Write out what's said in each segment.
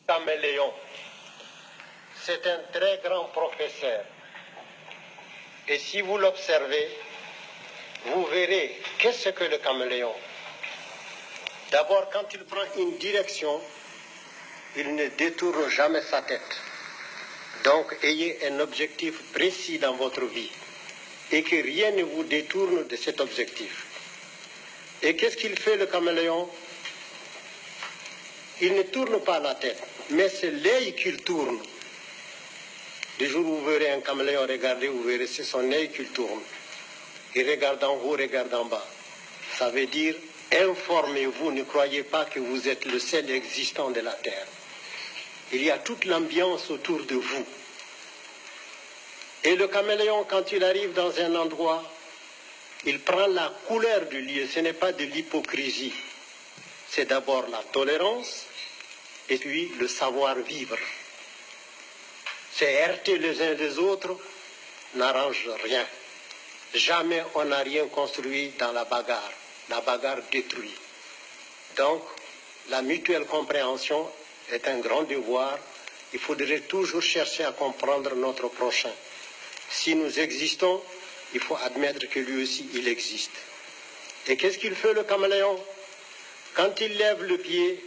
Caméléon, c'est un très grand professeur. Et si vous l'observez, vous verrez qu'est-ce que le caméléon. D'abord, quand il prend une direction, il ne détourne jamais sa tête. Donc, ayez un objectif précis dans votre vie et que rien ne vous détourne de cet objectif. Et qu'est-ce qu'il fait, le caméléon? Il ne tourne pas la tête, mais c'est l'œil qu'il tourne. Le jour où vous verrez un caméléon, regardez, vous verrez, c'est son œil qu'il tourne. Il regarde en haut, regarde en bas. Ça veut dire, informez-vous, ne croyez pas que vous êtes le seul existant de la Terre. Il y a toute l'ambiance autour de vous. Et le caméléon, quand il arrive dans un endroit, il prend la couleur du lieu. Ce n'est pas de l'hypocrisie. C'est d'abord la tolérance et puis le savoir-vivre. C'est heurter les uns les autres n'arrange rien. Jamais on n'a rien construit dans la bagarre. La bagarre détruit. Donc, la mutuelle compréhension est un grand devoir. Il faudrait toujours chercher à comprendre notre prochain. Si nous existons, il faut admettre que lui aussi, il existe. Et qu'est-ce qu'il fait, le caméléon? Quand il lève le pied,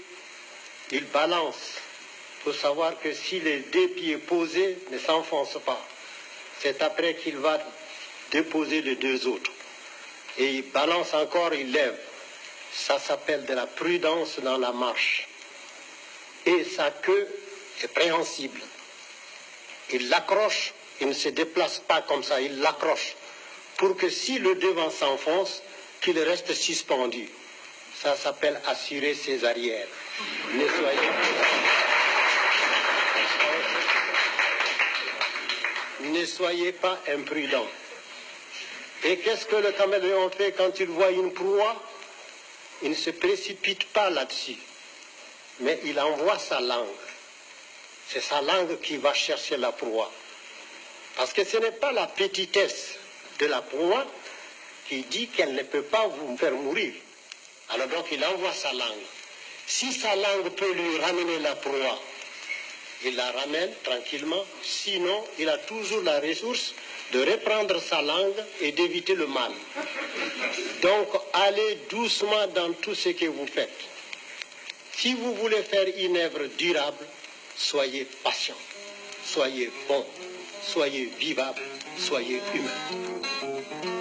il balance. Il faut savoir que si les deux pieds posés ne s'enfoncent pas, c'est après qu'il va déposer les deux autres. Et il balance encore, il lève. Ça s'appelle de la prudence dans la marche. Et sa queue est préhensible. Il l'accroche, il ne se déplace pas comme ça, il l'accroche. Pour que si le devant s'enfonce, qu'il reste suspendu. Ça s'appelle assurer ses arrières. Ne soyez pas imprudents. Et qu'est-ce que le caméléon fait quand il voit une proie? Il ne se précipite pas là-dessus, mais il envoie sa langue. C'est sa langue qui va chercher la proie. Parce que ce n'est pas la petitesse de la proie qui dit qu'elle ne peut pas vous faire mourir. Alors donc il envoie sa langue. Si sa langue peut lui ramener la proie, il la ramène tranquillement. Sinon, il a toujours la ressource de reprendre sa langue et d'éviter le mal. Donc, allez doucement dans tout ce que vous faites. Si vous voulez faire une œuvre durable, soyez patient, soyez bon, soyez vivable, soyez humain.